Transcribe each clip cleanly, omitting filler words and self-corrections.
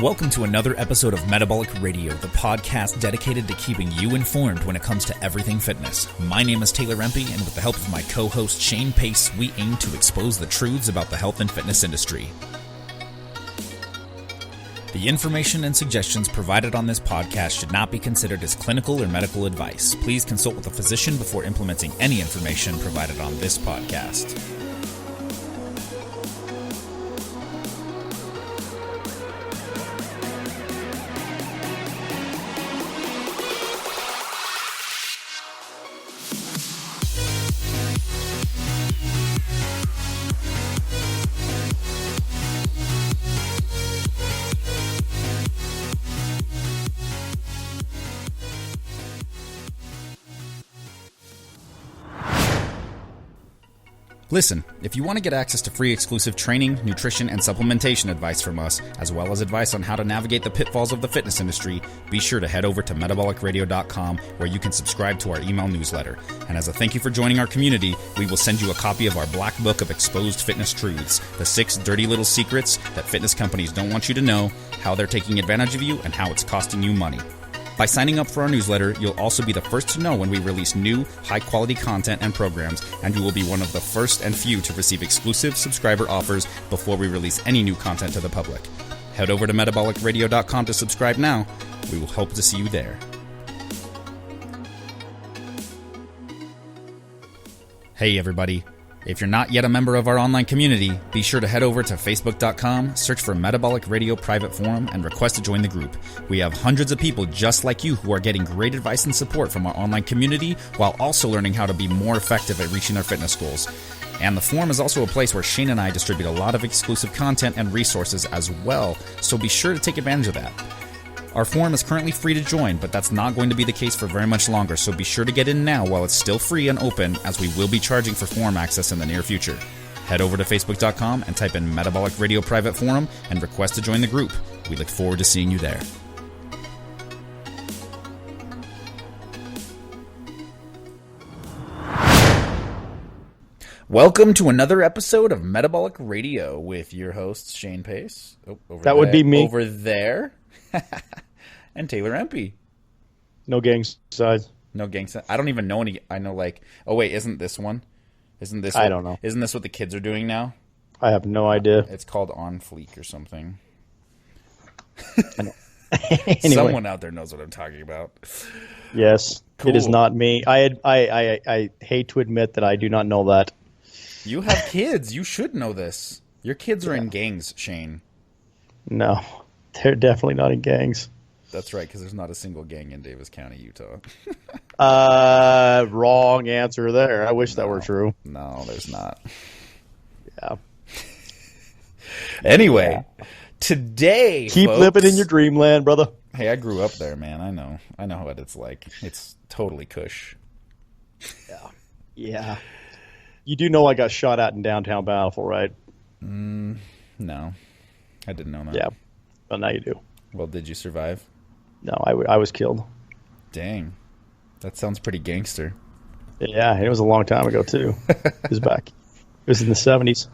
Welcome to another episode of Metabolic Radio, the podcast dedicated to keeping you informed when it comes to everything fitness. My name is Taylor Rempe, and with the help of my co-host Shane Pace, we aim to expose the truths about the health and fitness industry. The information and suggestions provided on this podcast should not be considered as clinical or medical advice. Please consult with a physician before implementing any information provided on this podcast. Listen, if you want to get access to free exclusive training, nutrition, and supplementation advice from us, as well as advice on how to navigate the pitfalls of the fitness industry, be sure to head over to metabolicradio.com where you can subscribe to our email newsletter. And as a thank you for joining our community, we will send you a copy of our black book of exposed fitness truths, the 6 dirty little secrets that fitness companies don't want you to know, how they're taking advantage of you, and how it's costing you money. By signing up for our newsletter, you'll also be the first to know when we release new, high-quality content and programs, and you will be one of the first and few to receive exclusive subscriber offers before we release any new content to the public. Head over to metabolicradio.com to subscribe now. We will hope to see you there. Hey, everybody. If you're not yet a member of our online community, be sure to head over to facebook.com, search for Metabolic Radio Private Forum, and request to join the group. We have hundreds of people just like you who are getting great advice and support from our online community while also learning how to be more effective at reaching their fitness goals. And the forum is also a place where Shane and I distribute a lot of exclusive content and resources as well, so be sure to take advantage of that. Our forum is currently free to join, but that's not going to be the case for very much longer, so be sure to get in now while it's still free and open, as we will be charging for forum access in the near future. Head over to facebook.com and type in Metabolic Radio Private Forum and request to join the group. We look forward to seeing you there. Welcome to another episode of Metabolic Radio with your host, Shane Pace. That would be me. Over there. And Taylor Rempe. No gang size. No gang size. I don't even know any. I know like, oh wait, isn't this one? Isn't this? I don't know. Isn't this what the kids are doing now? I have no idea. It's called On Fleek or something. Anyway. Someone out there knows what I'm talking about. Yes, cool. It is not me. I hate to admit that I do not know that. You have kids. You should know this. Your kids are in gangs, Shane. No, they're definitely not in gangs. That's right, because there's not a single gang in Davis County, Utah. Wrong answer there. I wish that were true. No, there's not. Yeah. Anyway, today, keep folks, living in your dreamland, brother. Hey, I grew up there, man. I know what it's like. It's totally cush. Yeah. Yeah. You do know I got shot at in downtown Bountiful, right? No, I didn't know that. Yeah, well, now you do. Well, did you survive? No, I was killed. Dang. That sounds pretty gangster. Yeah, it was a long time ago, too. It was back. It was in the 70s.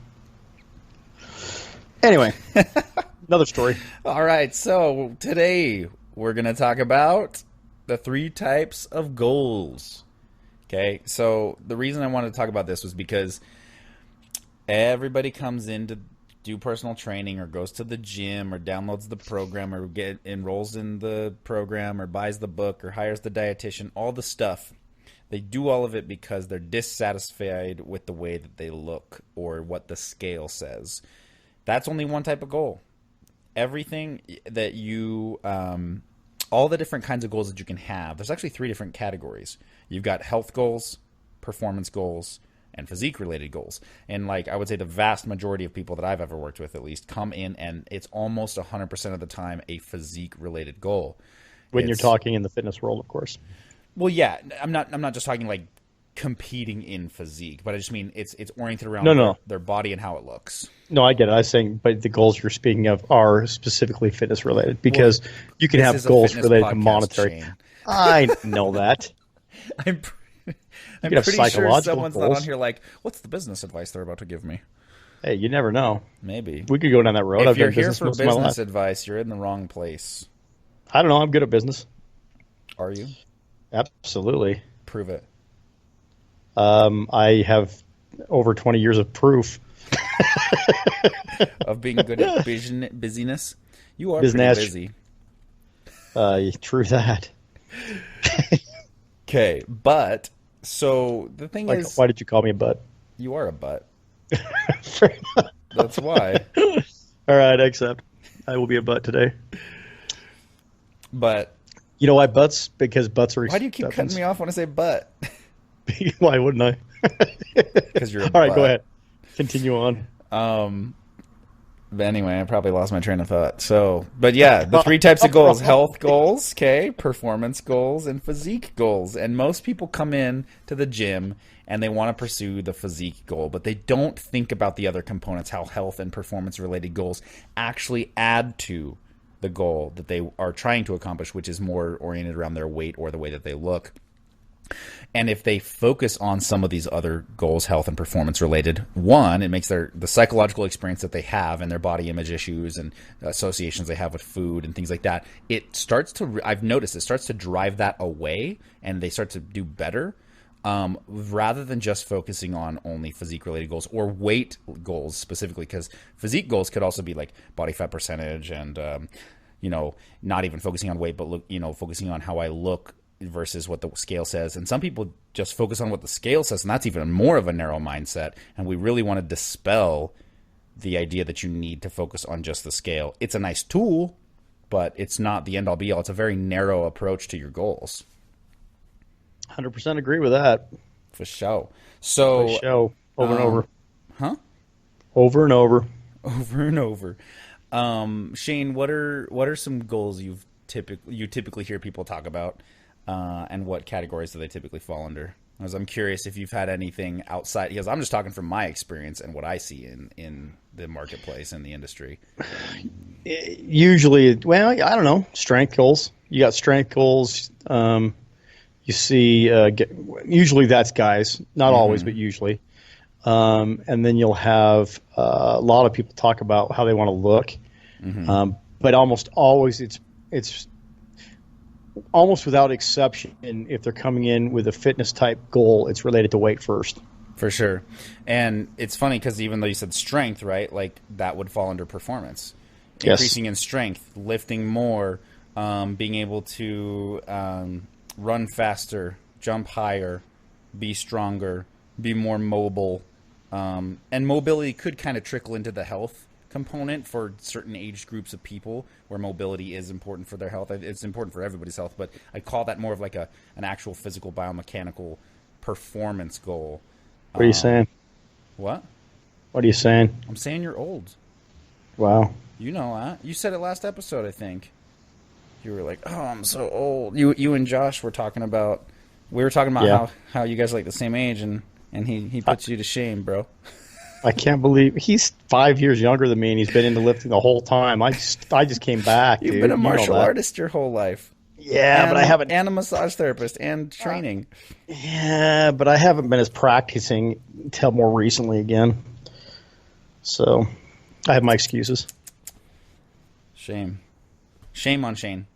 Anyway, another story. All right, so today we're going to talk about the 3 types of goals. Okay, so the reason I wanted to talk about this was because everybody comes in to do personal training or goes to the gym or downloads the program or enrolls in the program or buys the book or hires the dietitian, all the stuff. They do all of it because they're dissatisfied with the way that they look or what the scale says. That's only one type of goal. Everything that you, all the different kinds of goals that you can have, there's actually 3 different categories. You've got health goals, performance goals, and physique-related goals. And like I would say the vast majority of people that I've ever worked with at least come in and it's almost 100% of the time a physique-related goal. When you're talking in the fitness world, of course. Well, yeah, I'm not just talking like competing in physique, but I just mean it's oriented around their body and how it looks. No, I get it. I was saying, but the goals you're speaking of are specifically fitness-related because you can have goals related to monetary. Chain. I know that. I'm pretty sure someone's not on here like, what's the business advice they're about to give me? Hey, you never know. Maybe. We could go down that road. If you're here for business advice, you're in the wrong place. I don't know. I'm good at business. Are you? Absolutely. Prove it. I have over 20 years of proof. Of being good at busyness? You are pretty busy. True that. Okay, but, so, the thing is... Why did you call me a butt? You are a butt. That's why. All right, accept. I will be a butt today. But... You know why butts? Because butts are... Why do you keep cutting me off when I say butt? Why wouldn't I? Because you're a butt. All right, go ahead. Continue on. But anyway, I probably lost my train of thought. So, but yeah, the 3 types of goals: health goals, okay, performance goals, and physique goals. And most people come in to the gym and they want to pursue the physique goal, but they don't think about the other components, how health and performance related goals actually add to the goal that they are trying to accomplish, which is more oriented around their weight or the way that they look. And if they focus on some of these other goals, health and performance related, one, it makes the psychological experience that they have and their body image issues and associations they have with food and things like that, it starts to, I've noticed, it starts to drive that away and they start to do better, rather than just focusing on only physique related goals or weight goals specifically, because physique goals could also be like body fat percentage and, not even focusing on weight, but focusing on how I look versus what the scale says. And some people just focus on what the scale says, and that's even more of a narrow mindset. And we really want to dispel the idea that you need to focus on just the scale. It's a nice tool, but it's not the end-all be-all. It's a very narrow approach to your goals. 100% agree with that. For sure. So, over and over. Huh? Over and over. Over and over. Shane, what are some goals you typically hear people talk about? And what categories do they typically fall under? Because I'm curious if you've had anything outside, because I'm just talking from my experience and what I see in the marketplace and the industry. Usually, well, I don't know, strength goals. You got strength goals. You see, usually that's guys, not always, but usually. And then you'll have a lot of people talk about how they want to look, but almost always it's almost without exception, if they're coming in with a fitness type goal, it's related to weight first. For sure. And it's funny because even though you said strength, right, like that would fall under performance. Yes. Increasing in strength, lifting more, being able to run faster, jump higher, be stronger, be more mobile. And mobility could kind of trickle into the health component for certain age groups of people where mobility is important for their health. It's important for everybody's health, but I call that more of like an actual physical biomechanical performance goal. What are you saying? What? What are you saying? I'm saying you're old. Wow. You know that. You said it last episode, I think. You were like, "Oh, I'm so old." You and Josh were talking about. We were talking about how you guys are like the same age, and he puts you to shame, bro. I can't believe he's 5 years younger than me, and he's been into lifting the whole time. I just came back. You've dude. been a martial artist your whole life. Yeah, but I haven't. And a massage therapist and training. Yeah, but I haven't been as practicing until more recently again. So I have my excuses. Shame on Shane.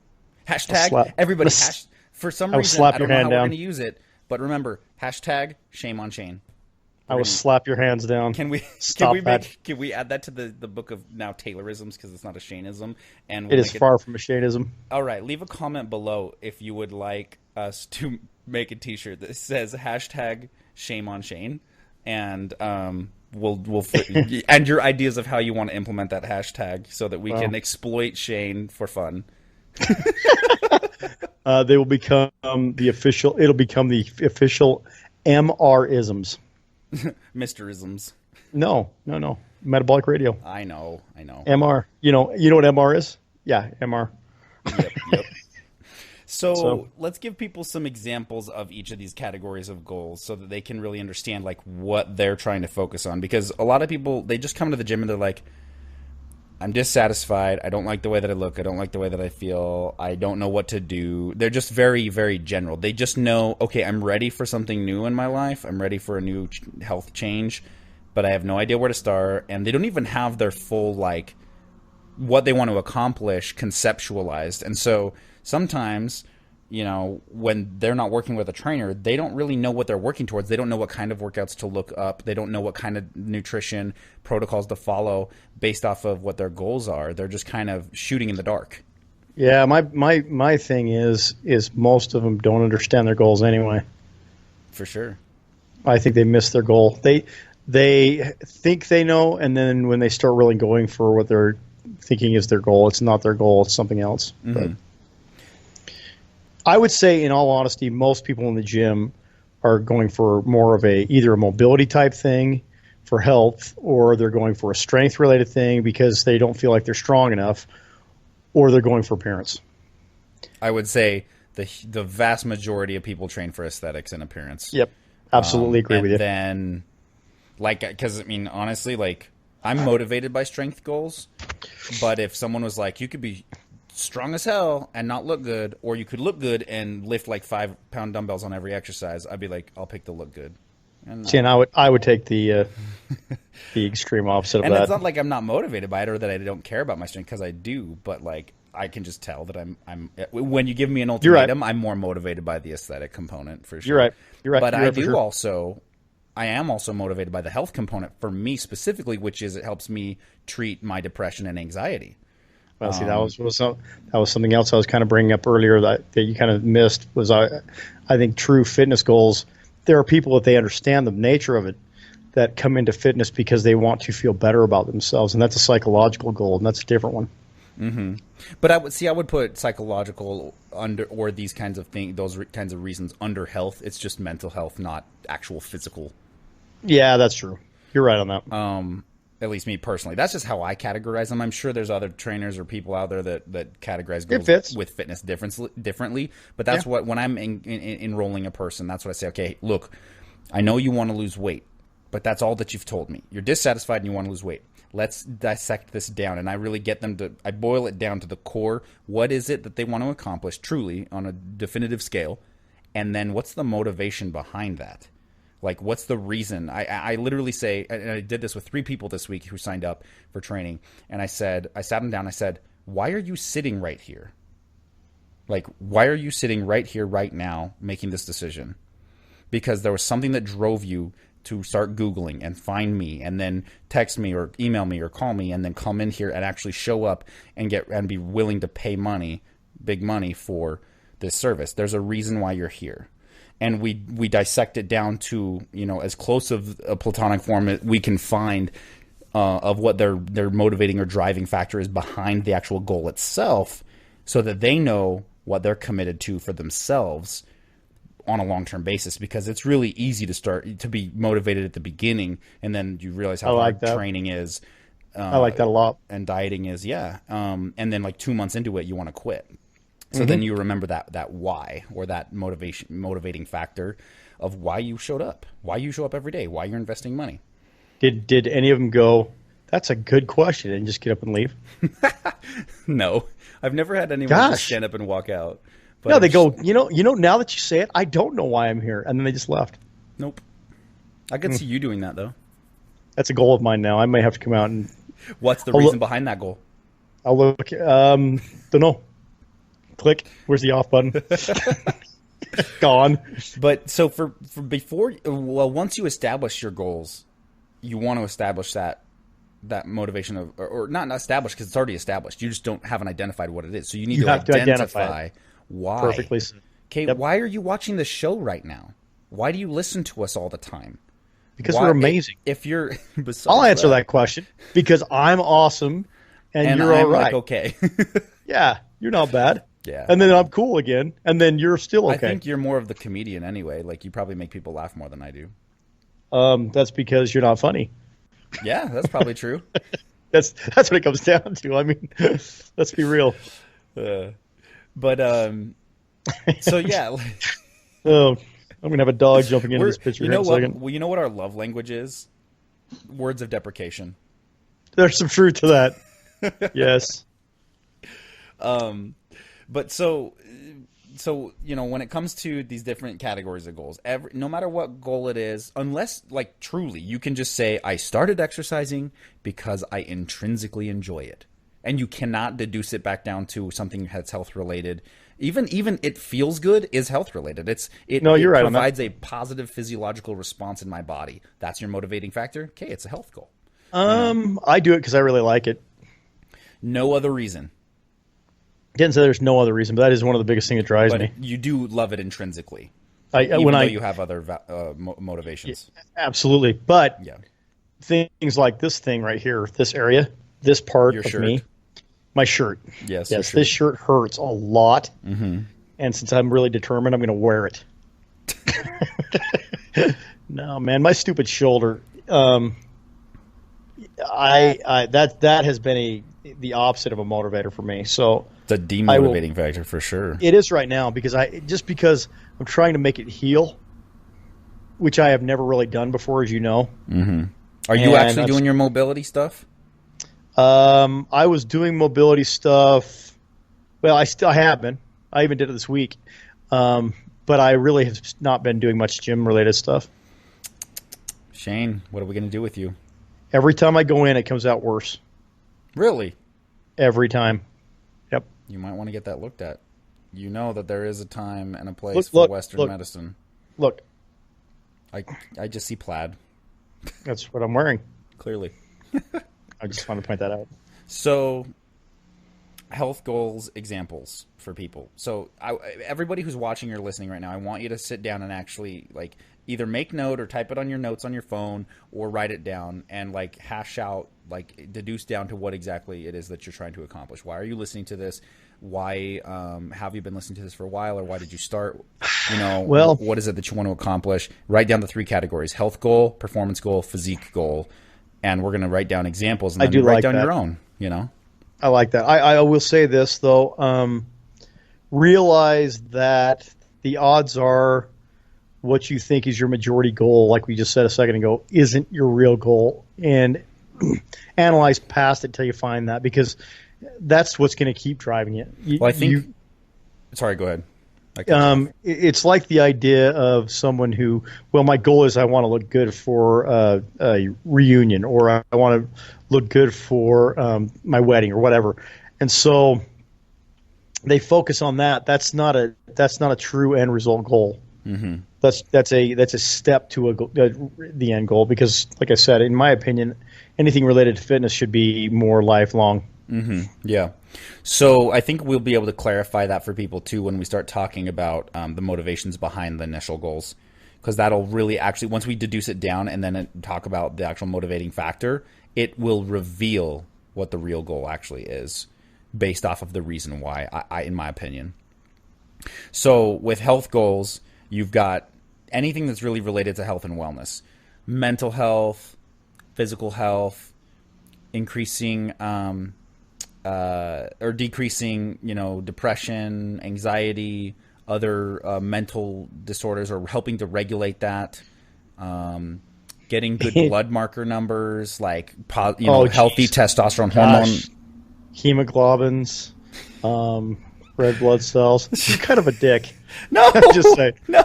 Hashtag everybody. For some reason, I don't know how we're going to use it, but remember, hashtag shame on Shane. I will slap your hands down. Can we add that to the book of now Taylorisms, because it's not a Shaneism, and it is far from a Shaneism. All right, leave a comment below if you would like us to make a T-shirt that says hashtag shame on Shane, and we'll and your ideas of how you want to implement that hashtag so that we can exploit Shane for fun. They will become the official. It'll become the official MR-isms. Mr.isms. No. Metabolic radio. I know. MR. You know what MR is? Yeah, MR. Yep. So let's give people some examples of each of these categories of goals so that they can really understand like what they're trying to focus on. Because a lot of people, they just come to the gym and they're like, I'm dissatisfied. I don't like the way that I look. I don't like the way that I feel. I don't know what to do. They're just very, very general. They just know, okay, I'm ready for something new in my life. I'm ready for a new health change. but I have no idea where to start, and they don't even have their full, like, what they want to accomplish conceptualized. And so sometimes, you know, when they're not working with a trainer, they don't really know what they're working towards. They don't know what kind of workouts to look up. They don't know what kind of nutrition protocols to follow based off of what their goals are. They're just kind of shooting in the dark. Yeah, my thing is most of them don't understand their goals anyway. For sure. I think they miss their goal. They think they know, and then when they start really going for what they're thinking is their goal, it's not their goal, it's something else. Mm-hmm. But I would say, in all honesty, most people in the gym are going for more of either a mobility type thing for health, or they're going for a strength related thing because they don't feel like they're strong enough, or they're going for appearance. I would say the vast majority of people train for aesthetics and appearance. Yep. Absolutely agree with you. And then, like, because, I mean, honestly, like, I'm motivated by strength goals, but if someone was like, you could be strong as hell and not look good, or you could look good and lift like 5-pound dumbbells on every exercise, I'd be like, I'll pick the look good. And I would take the extreme opposite of and that. it's not like I'm not motivated by it or that I don't care about my strength, because I do, but like I can just tell that I'm when you give me an ultimatum, I'm more motivated by the aesthetic component for sure. You're right. But You're I am also motivated by the health component for me specifically, which is it helps me treat my depression and anxiety. Well, see, that was something else I was kind of bringing up earlier that you kind of missed. Was I think true fitness goals, there are people that they understand the nature of it that come into fitness because they want to feel better about themselves, and that's a psychological goal, and that's a different one. Mm-hmm. But I would put psychological under, or these kinds of things, those kinds of reasons under health. It's just mental health, not actual physical. Yeah, that's true. You're right on that. At least me personally. That's just how I categorize them. I'm sure there's other trainers or people out there that categorize goals with fitness differently. But that's what, when I'm enrolling a person, that's what I say. Okay, look, I know you want to lose weight, but that's all that you've told me. You're dissatisfied and you want to lose weight. Let's dissect this down. And I really get them to, I boil it down to the core. What is it that they want to accomplish truly on a definitive scale? And then what's the motivation behind that? Like, what's the reason? I literally say, and I did this with 3 people this week who signed up for training, and I sat them down, I said, why are you sitting right here? Like, why are you sitting right here right now making this decision? Because there was something that drove you to start Googling and find me and then text me or email me or call me and then come in here and actually show up and be willing to pay money, big money, for this service. There's a reason why you're here. And we dissect it down to, you know, as close of a platonic form as we can find of what their motivating or driving factor is behind the actual goal itself, so that they know what they're committed to for themselves on a long-term basis. Because it's really easy to be motivated at the beginning, and then you realize how hard training is. I like that a lot. And dieting is, and then like 2 months into it, you want to quit. So then you remember that why, or that motivating factor of why you showed up, why you show up every day, why you're investing money. Did any of them go, that's a good question, and just get up and leave? No, I've never had anyone just stand up and walk out. But no, they go, you know, now that you say it, I don't know why I'm here. And then they just left. Nope. I could see you doing that, though. That's a goal of mine now. I may have to come out and... What's the reason behind that goal? I'll look. Don't know. Click. Where's the off button? Gone. But so for before, well, once you establish your goals, you want to establish that motivation of, or not establish, because it's already established. You just haven't identified what it is. So you need to identify why. Perfectly. Okay, why are you watching the show right now? Why do you listen to us all the time? Because we're amazing. If you're, I'll answer that question. Because I'm awesome, and you're all right. Like, okay. Yeah, you're not bad. Yeah. And then I'm cool again, and then you're still okay. I think you're more of the comedian anyway. Like, you probably make people laugh more than I do. That's because you're not funny. Yeah, that's probably true. That's what it comes down to. I mean, let's be real. But so yeah. Oh, I'm gonna have a dog jumping into this picture. You know in a what? second. Well, you know what our love language is? Words of deprecation. There's some truth to that. Yes. But so so when it comes to these different categories of goals, no matter what goal it is, unless like truly you can just say I started exercising because I intrinsically enjoy it, and you cannot deduce it back down to something that's health related. Even it feels good is health related. It right provides a positive physiological response in my body. That's your motivating factor. Okay, it's a health goal. I do it because I really like it. No other reason. Didn't say there's no other reason, but that is one of the biggest things that drives me. You do love it intrinsically, even though you have other motivations. Absolutely, but yeah, things like this thing right here, this area, this part Your of shirt. me, my shirt. Yes, this shirt hurts a lot, and since I'm really determined, I'm going to wear it. No, man, my stupid shoulder. That has been the opposite of a motivator for me. So it's a demotivating factor for sure. It is right now because I'm trying to make it heal, which I have never really done before, as you know. Mm-hmm. Are you actually doing your mobility stuff? I was doing mobility stuff. Well, I have been. I even did it this week. But I really have not been doing much gym related stuff. Shane, what are we going to do with you? Every time I go in, it comes out worse. Really? Every time. Yep. You might want to get that looked at. You know that there is a time and a place for Western medicine. Look. I just see plaid. That's what I'm wearing. Clearly. I just want to point that out. So, health goals examples for people. So, everybody who's watching or listening right now, I want you to sit down and actually either make note or type it on your notes on your phone or write it down and hash out, deduce down to what exactly it is that you're trying to accomplish. Why are you listening to this? Why have you been listening to this for a while, or why did you start? Well, what is it that you want to accomplish? Write down the 3 categories: health goal, performance goal, physique goal. And we're going to write down examples and then write down your own, I like that. I will say this, though. Realize that the odds are what you think is your majority goal, like we just said a second ago, isn't your real goal. And analyze past it till you find that, because that's what's going to keep driving you. Well, I think... Sorry, go ahead. It's like the idea of someone who, my goal is I want to look good for a reunion, or I want to look good for my wedding, or whatever. And so they focus on that. That's not a true end result goal. Mm-hmm. That's a step to the end goal, because, like I said, in my opinion, anything related to fitness should be more lifelong. Mm-hmm. Yeah. So I think we'll be able to clarify that for people too when we start talking about the motivations behind the initial goals, because that'll really actually, once we deduce it down and then talk about the actual motivating factor, it will reveal what the real goal actually is based off of the reason why, in my opinion. So with health goals, you've got anything that's really related to health and wellness, mental health, physical health, increasing or decreasing, depression, anxiety, other mental disorders, or helping to regulate that. Getting good blood marker numbers, healthy testosterone hormone, hemoglobins, red blood cells. You're kind of a dick. No, just say. No,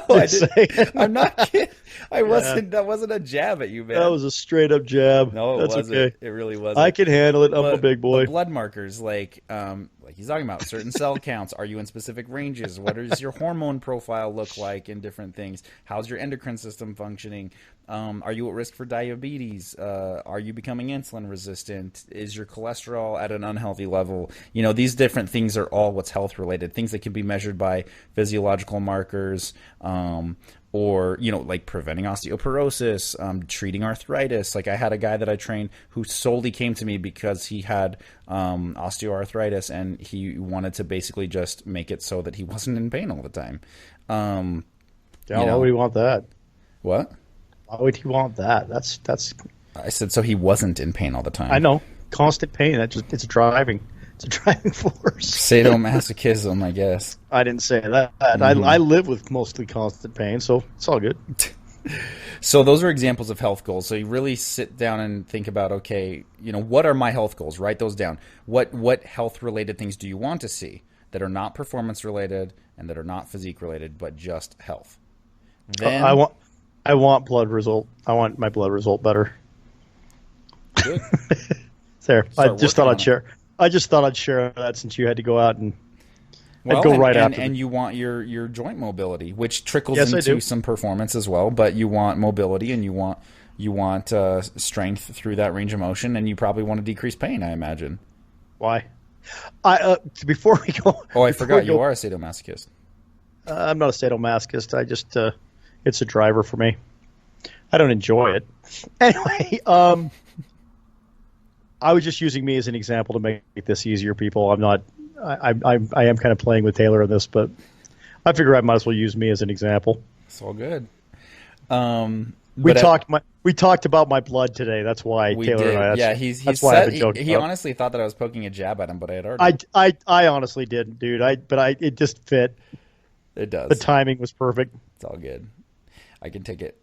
I'm not kidding. I wasn't. That wasn't a jab at you, man. That was a straight up jab. No, it wasn't. Okay. It really wasn't. I can handle it. I'm a big boy. Blood markers, like he's talking about, certain cell counts. Are you in specific ranges? What does your hormone profile look like in different things? How's your endocrine system functioning? Are you at risk for diabetes? Are you becoming insulin resistant? Is your cholesterol at an unhealthy level? These different things are all what's health related. Things that can be measured by physiological markers, or like preventing osteoporosis, treating arthritis. Like I had a guy that I trained who solely came to me because he had osteoarthritis, and he wanted to basically just make it so that he wasn't in pain all the time. Why would he want that? What? Why would he want that? That's. I said so he wasn't in pain all the time. I know, constant pain. It's driving. It's a driving force. Sadomasochism, I guess. I didn't say that. Mm-hmm. I live with mostly constant pain, so it's all good. So those are examples of health goals. So you really sit down and think about, okay, what are my health goals? Write those down. What health related things do you want to see that are not performance related and that are not physique related, but just health. Then I want blood result. I want my blood result better. Good. There. I just thought I'd share that since you had to go out and go right after. And you want your joint mobility, which trickles into some performance as well. But you want mobility, and you want strength through that range of motion, and you probably want to decrease pain, I imagine. Why? Before we go. Oh, I forgot you are a sadomasochist. I'm not a sadomasochist. I just it's a driver for me. I don't enjoy it. Anyway, I was just using me as an example to make this easier, people. I'm not. I am kind of playing with Taylor on this, but I figure I might as well use me as an example. It's all good. We talked about my blood today. That's why Taylor did. And I. Yeah, he honestly thought that I was poking a jab at him, but I had already. I honestly didn't, dude. It just fit. It does. The timing was perfect. It's all good. I can take it.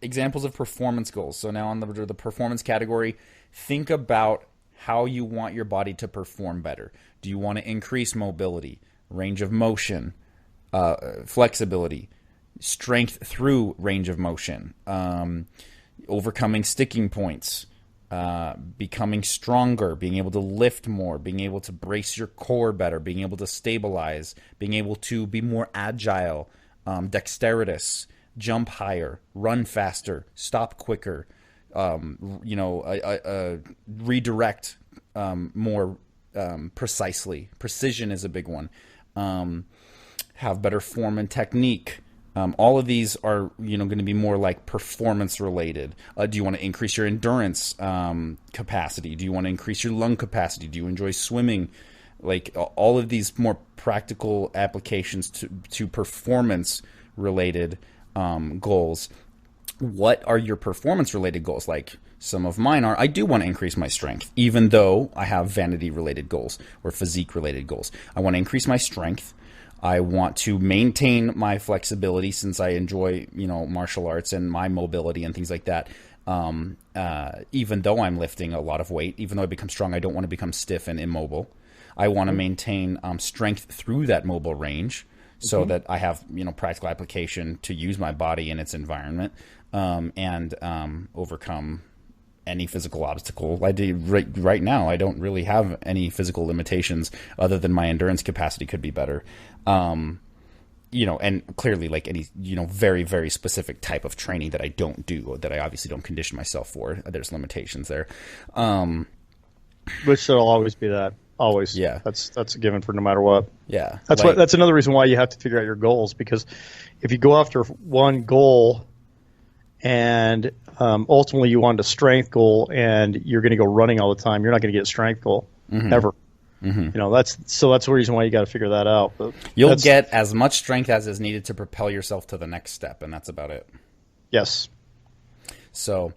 Examples of performance goals. So now on the performance category, think about how you want your body to perform better. Do you want to increase mobility, range of motion, flexibility, strength through range of motion, overcoming sticking points, becoming stronger, being able to lift more, being able to brace your core better, being able to stabilize, being able to be more agile, dexterous, jump higher, run faster, stop quicker, redirect more precisely. Precision is a big one. Have better form and technique. All of these are, going to be more like performance related. Do you want to increase your endurance capacity? Do you want to increase your lung capacity? Do you enjoy swimming? Like all of these more practical applications to performance related goals. What are your performance related goals? Like some of mine are, I do want to increase my strength, even though I have vanity related goals or physique related goals. I want to increase my strength. I want to maintain my flexibility since I enjoy, martial arts and my mobility and things like that. Even though I'm lifting a lot of weight, even though I become strong, I don't want to become stiff and immobile. I want to maintain strength through that mobile range so that I have, practical application to use my body in its environment and overcome any physical obstacle. Right now, I don't really have any physical limitations other than my endurance capacity could be better. And clearly like any, very, very specific type of training that I don't do, that I obviously don't condition myself for, there's limitations there. Which there'll always be that. Always. Yeah. That's a given for no matter what. Yeah. That's another reason why you have to figure out your goals, because if you go after one goal and ultimately you want a strength goal and you're going to go running all the time, you're not going to get a strength goal ever. Mm-hmm. That's the reason why you got to figure that out. But you'll get as much strength as is needed to propel yourself to the next step, and that's about it. Yes. So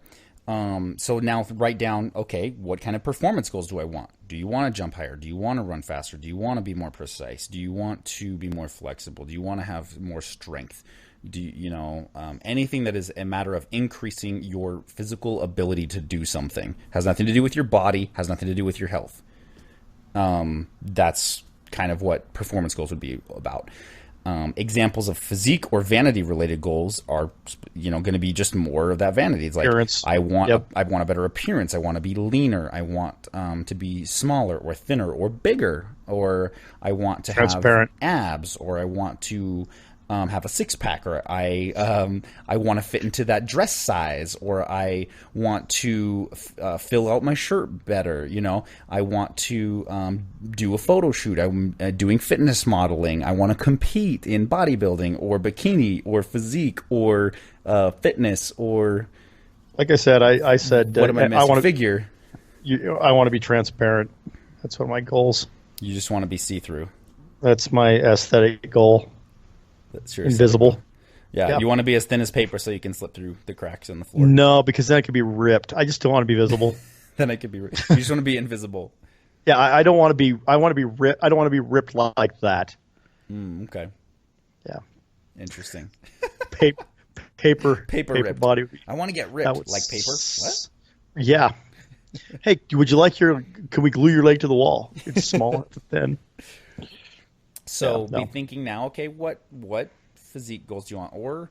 now write down, okay, what kind of performance goals do I want? Do you want to jump higher? Do you want to run faster? Do you want to be more precise? Do you want to be more flexible? Do you want to have more strength? Do you anything that is a matter of increasing your physical ability to do something? Has nothing to do with your body, has nothing to do with your health. That's kind of what performance goals would be about. Examples of physique or vanity related goals are, going to be just more of that vanity. It's like, appearance. I want a better appearance. I want to be leaner. I want to be smaller or thinner or bigger, or I want to have abs, or I want to have a six pack, or I want to fit into that dress size, or I want to fill out my shirt better. I want to do a photo shoot. I'm doing fitness modeling. I want to compete in bodybuilding or bikini or physique or fitness, or like I said, I said what am I missing? I want to figure. I want to be transparent. That's one of my goals. You just want to be see-through. That's my aesthetic goal. That's your invisible. Yeah, you want to be as thin as paper so you can slip through the cracks in the floor. No, because then I could be ripped. I just don't want to be visible. Then I could be ripped. You just want to be invisible. Yeah, I don't want to be. I want to be ripped. I don't want to be ripped like that. Okay. Yeah. Interesting. Paper ripped. Body. I want to get ripped like paper. What? Yeah. Hey, would you like can we glue your leg to the wall? It's small, it's thin. So no. be thinking now, okay, what physique goals do you want? Or,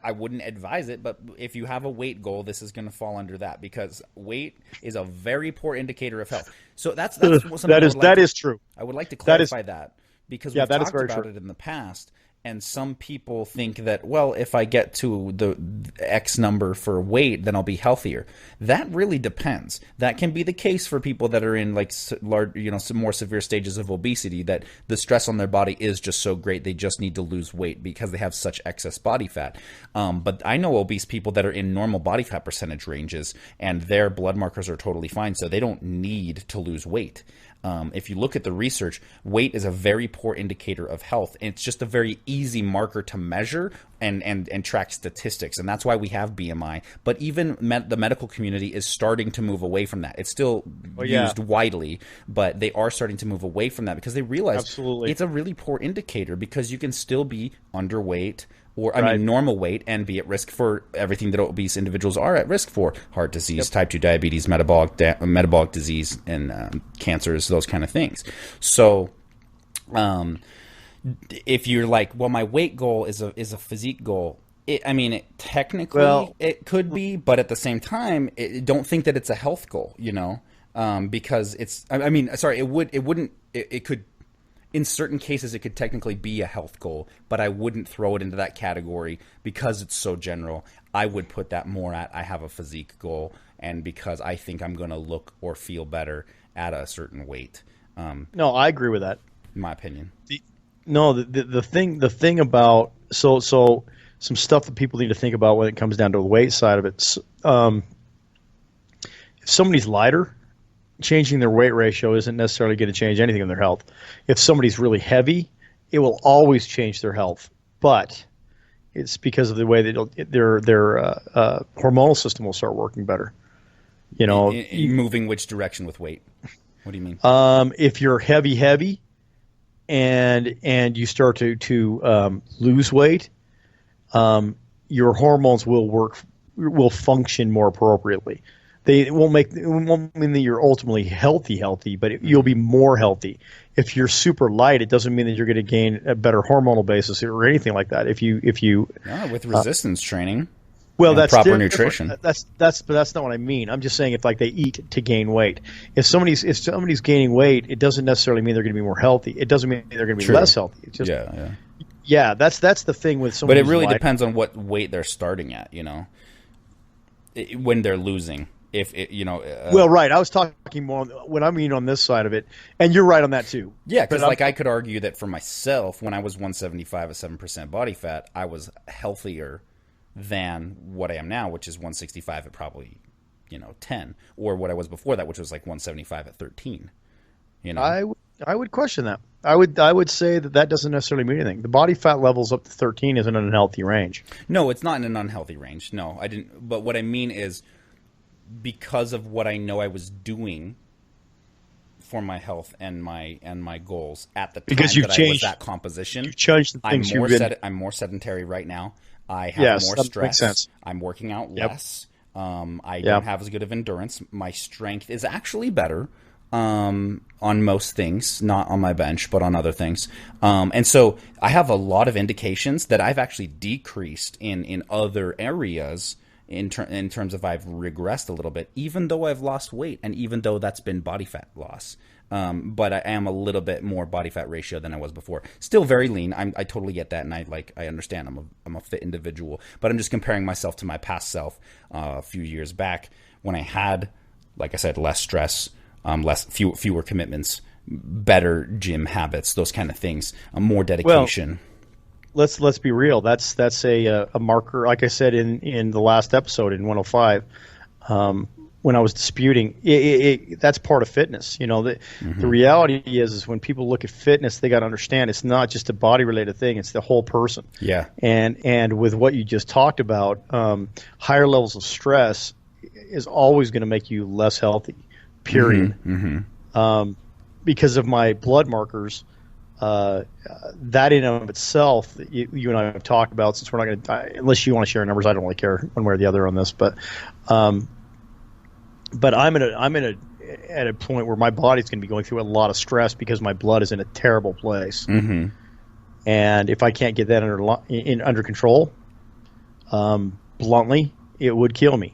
I wouldn't advise it, but if you have a weight goal, this is going to fall under that, because weight is a very poor indicator of health. So that's something that is true. I would like to clarify that, because we've that is talked very about true. it in the past. And some people think that, well, if I get to the X number for weight, then I'll be healthier. That really depends. That can be the case for people that are in like large, some more severe stages of obesity, that the stress on their body is just so great they just need to lose weight because they have such excess body fat. But I know obese people that are in normal body fat percentage ranges, and their blood markers are totally fine, so they don't need to lose weight. If you look at the research, weight is a very poor indicator of health. And it's just a very easy marker to measure and track statistics. And that's why we have BMI. But even the medical community is starting to move away from that. It's still used widely, but they are starting to move away from that, because they realize it's a really poor indicator, because you can still be underweight, or normal weight, and be at risk for everything that obese individuals are at risk for: heart disease, type 2 diabetes, metabolic disease, and cancers, those kind of things. So if you're like, well, my weight goal is a physique goal, technically it could be, but at the same time, don't think that it's a health goal, because it could. In certain cases, it could technically be a health goal, but I wouldn't throw it into that category because it's so general. I would put that more at, I have a physique goal, and because I think I'm going to look or feel better at a certain weight. No, I agree with that. In my opinion. The thing about so some stuff that people need to think about when it comes down to the weight side of it. If somebody's lighter, changing their weight ratio isn't necessarily going to change anything in their health. If somebody's really heavy, it will always change their health, but it's because of the way that their hormonal system will start working better. Moving which direction with weight? What do you mean? If you're heavy, and you start to lose weight, your hormones will function more appropriately. It won't mean that you're ultimately healthy, but you'll be more healthy. If you're super light, it doesn't mean that you're going to gain a better hormonal basis or anything like that. If you with resistance training, that's proper nutrition. But that's not what I mean. I'm just saying, if like they eat to gain weight. If somebody's gaining weight, it doesn't necessarily mean they're going to be more healthy. It doesn't mean they're going to be less healthy. It's just that's the thing with somebody. But it really depends on what weight they're starting at. When they're losing. Right. I was talking more when I mean on this side of it, and you're right on that too. Yeah, because I could argue that for myself, when I was 175 at 7% body fat, I was healthier than what I am now, which is 165 at probably 10, or what I was before that, which was like 175 at 13. I would question that. I would say that doesn't necessarily mean anything. The body fat levels up to 13 isn't an unhealthy range. No, it's not in an unhealthy range. No, I didn't. But what I mean is, because of what I know I was doing for my health and my goals at the time that I was that composition, you've changed the things I'm more sedentary right now. I have more stress. Makes sense. I'm working out less. I don't have as good of endurance. My strength is actually better on most things, not on my bench, but on other things. And so I have a lot of indications that I've actually decreased in other areas in terms of I've regressed a little bit, even though I've lost weight, and even though that's been body fat loss. But I am a little bit more body fat ratio than I was before. Still very lean. I totally get that, and I understand. I'm a fit individual, but I'm just comparing myself to my past self a few years back when I had, like I said, less stress, fewer commitments, better gym habits, those kind of things, more dedication. Well, let's be real. That's a marker. Like I said in the last episode in 105. When I was disputing, that's part of fitness. The reality is when people look at fitness, they got to understand it's not just a body related thing; it's the whole person. Yeah. And with what you just talked about, higher levels of stress is always going to make you less healthy. Period. Because of my blood markers, that in and of itself, you and I have talked about. Since we're not going to, unless you want to share numbers, I don't really care one way or the other on this, but I'm in a at a point where my body's going to be going through a lot of stress because my blood is in a terrible place. Mm-hmm. And if I can't get that under control, bluntly, it would kill me.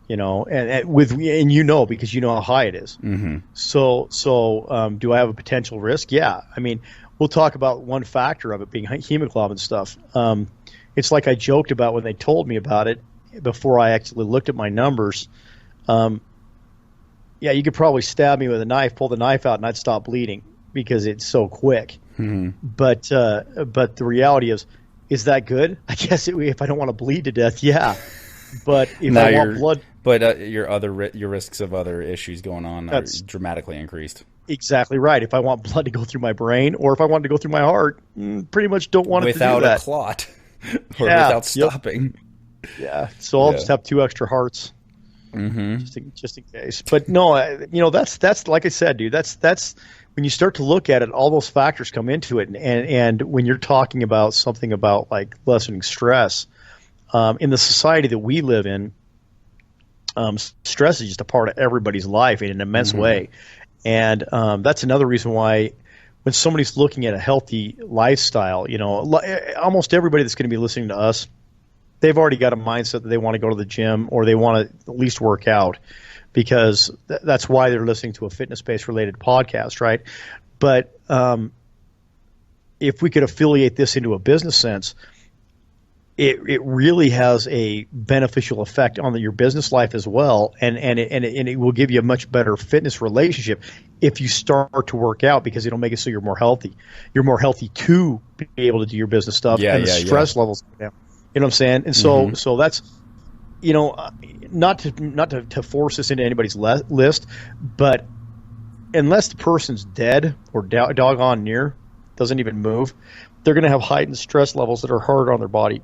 And you know, because you know how high it is. Mm-hmm. So do I have a potential risk? Yeah. I mean, we'll talk about one factor of it being hemoglobin stuff. It's like I joked about when they told me about it before I actually looked at my numbers. Yeah, you could probably stab me with a knife, pull the knife out, and I'd stop bleeding because it's so quick. Mm-hmm. But the reality is that good? I guess if I don't want to bleed to death, yeah. But if I want blood, but your risks of other issues going on are dramatically increased. Exactly right. If I want blood to go through my brain, or if I want to go through my heart, pretty much don't want it to do that without a clot or without stopping. Yeah. So I'll just have 2 extra hearts, just in case. But no, that's like I said, dude. That's when you start to look at it, all those factors come into it, and when you're talking about something about like lessening stress. In the society that we live in, stress is just a part of everybody's life in an immense way. And that's another reason why when somebody's looking at a healthy lifestyle, almost everybody that's going to be listening to us, they've already got a mindset that they want to go to the gym or they want to at least work out because that's why they're listening to a fitness-based related podcast, right? But if we could affiliate this into a business sense, it really has a beneficial effect on your business life as well, and it will give you a much better fitness relationship if you start to work out because it'll make it so you're more healthy. You're more healthy to be able to do your business stuff, and the stress levels go down. You know what I'm saying? And so that's not to force this into anybody's list, but unless the person's dead or doggone near, doesn't even move, they're going to have heightened stress levels that are hard on their body.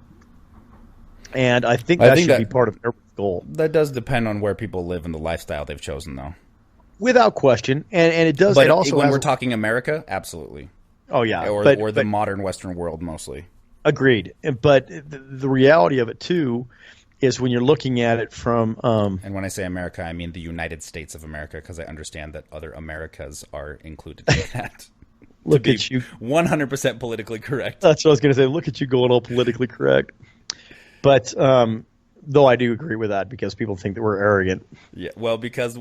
And I think that should be part of their goal. That does depend on where people live and the lifestyle they've chosen, though. Without question. And it does. But it also when we're talking America, absolutely. Oh, yeah. Or the modern Western world, mostly. Agreed. But the reality of it, too, is when you're looking at it from... and when I say America, I mean the United States of America, because I understand that other Americas are included in that. Look at you. 100% politically correct. That's what I was going to say. Look at you going all politically correct. But though I do agree with that because people think that we're arrogant. Yeah, well, because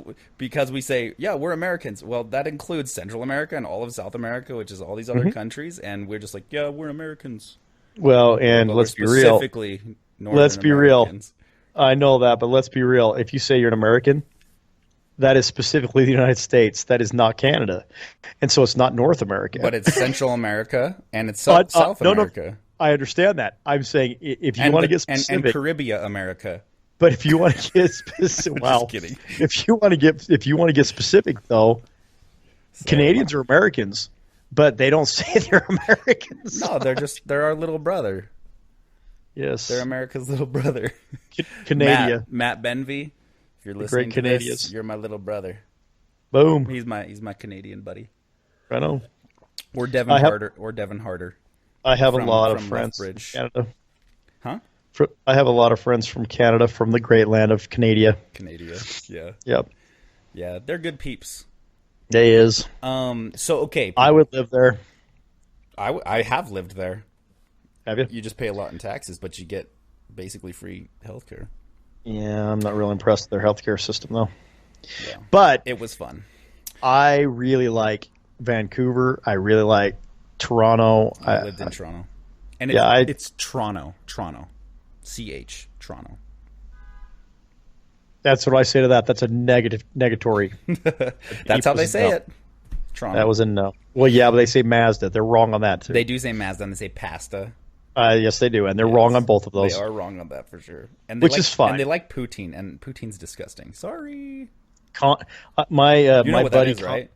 we say, yeah, we're Americans. Well, that includes Central America and all of South America, which is all these other countries, and we're just like, yeah, we're Americans. Well, and let's be real. Specifically, let's be real. I know that, but let's be real. If you say you're an American, that is specifically the United States. That is not Canada, and so it's not North America. But it's Central America and it's South America. No. I understand that. I'm saying if you want to get specific, and Caribbean America. But if you want to get specific, wow. Just kidding. If you want to get specific, though, Canadians are Americans, but they don't say they're Americans. No, they're our little brother. Yes, they're America's little brother. Canada. Matt Benvey, if you're listening to this, you're my little brother. Boom. He's my Canadian buddy. Right on. Or Devin Harder. I have a lot of friends from Canada. Huh? I have a lot of friends from Canada, from the great land of Canada. Yeah. Yep. Yeah, they're good peeps. They is. So, okay. I would live there. I have lived there. Have you? You just pay a lot in taxes, but you get basically free healthcare. Yeah, I'm not real impressed with their healthcare system, though. Yeah. But it was fun. I really like Vancouver. I really like Toronto. I lived in Toronto. And it's Toronto. CH, Toronto. That's what I say to that. That's a negatory. That's how they say it. Toronto. That was a no. Well, yeah, but they say Mazda. They're wrong on that, too. They do say Mazda and they say pasta. Yes, they do. And they're wrong on both of those. They are wrong on that for sure. Which is fine. And they like poutine, and poutine's disgusting. Sorry. My buddy, that is, right?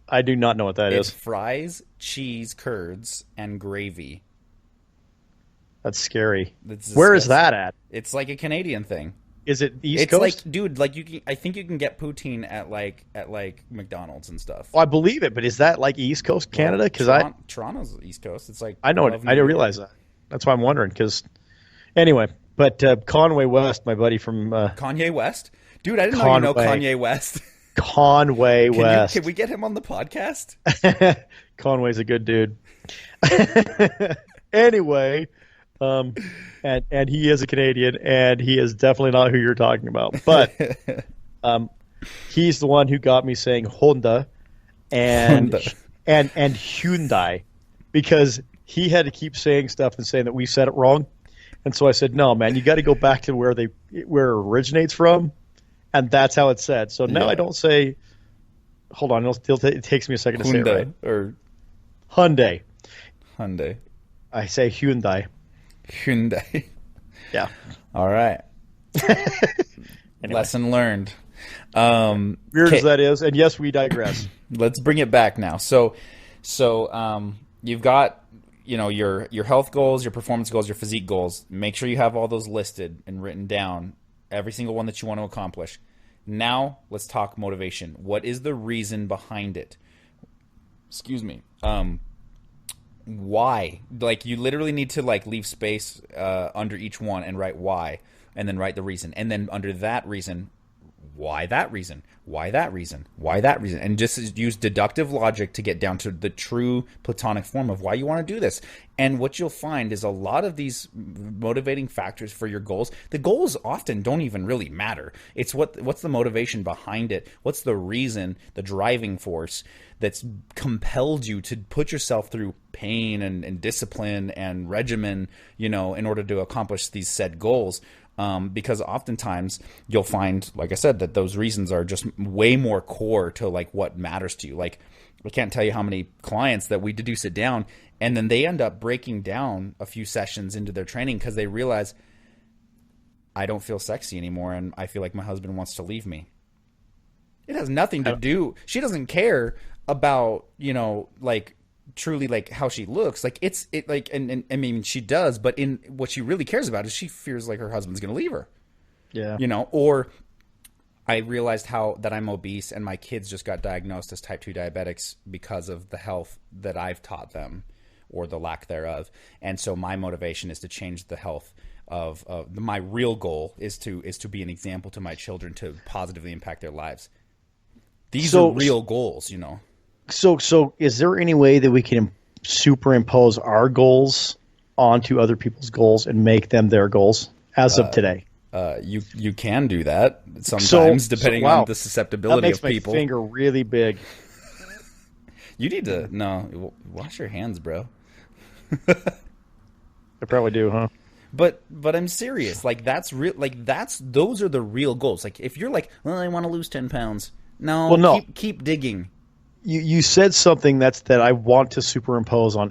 I do not know what that is. It's fries, cheese, curds, and gravy. That's scary. Where is that at? It's like a Canadian thing. Is it East Coast? It's like, dude, like I think you can get poutine at McDonald's and stuff. Oh, I believe it, but is that like East Coast Canada? Because Toronto's East Coast. It's like I know it. I didn't realize that. That's why I'm wondering. Because anyway, but Conway West, my buddy from Kanye West, dude, I didn't know you know Kanye West. Conway West. Can we get him on the podcast? Conway's a good dude. Anyway, and he is a Canadian, and he is definitely not who you're talking about. But he's the one who got me saying Honda and Hyundai, because he had to keep saying stuff and saying that we said it wrong. And so I said, no, man, you got to go back to where it originates from, and that's how it's said. So now I don't say. Hold on, it takes me a second to say it right. Or Hyundai. I say Hyundai. Yeah. All right. Anyway. Lesson learned. Weird as that is, and yes, we digress. Let's bring it back now. So you've got your health goals, your performance goals, your physique goals. Make sure you have all those listed and written down, every single one that you want to accomplish. Now let's talk motivation. What is the reason behind it? Excuse me. Why? Like, you literally need to leave space under each one and write why, and then write the reason, and then under that reason, why that reason, why that reason, why that reason, and just use deductive logic to get down to the true platonic form of why you want to do this. And what you'll find is a lot of these motivating factors for your goals, the goals often don't even really matter. It's what's the motivation behind it, what's the reason, the driving force that's compelled you to put yourself through pain and discipline and regimen, in order to accomplish these said goals. Because oftentimes you'll find, like I said, that those reasons are just way more core to what matters to you. Like, I can't tell you how many clients that we do sit down, and then they end up breaking down a few sessions into their training because they realize, I don't feel sexy anymore, and I feel like my husband wants to leave me. It has nothing to do. She doesn't care about, truly how she looks. And I mean, she does, but in what she really cares about is she fears like her husband's going to leave her. Yeah. Or I realized that I'm obese and my kids just got diagnosed as type 2 diabetics because of the health that I've taught them, or the lack thereof. And so my motivation is to change the health of my real goal is to be an example to my children, to positively impact their lives. These are real goals, So is there any way that we can superimpose our goals onto other people's goals and make them their goals as of today? You can do that sometimes, depending on the susceptibility of people. That makes my finger really big. You need to wash your hands, bro. I probably do, huh? But I'm serious. That's real. Those are the real goals. If you're I want to lose 10 pounds. No. Keep digging. You said something that I want to superimpose on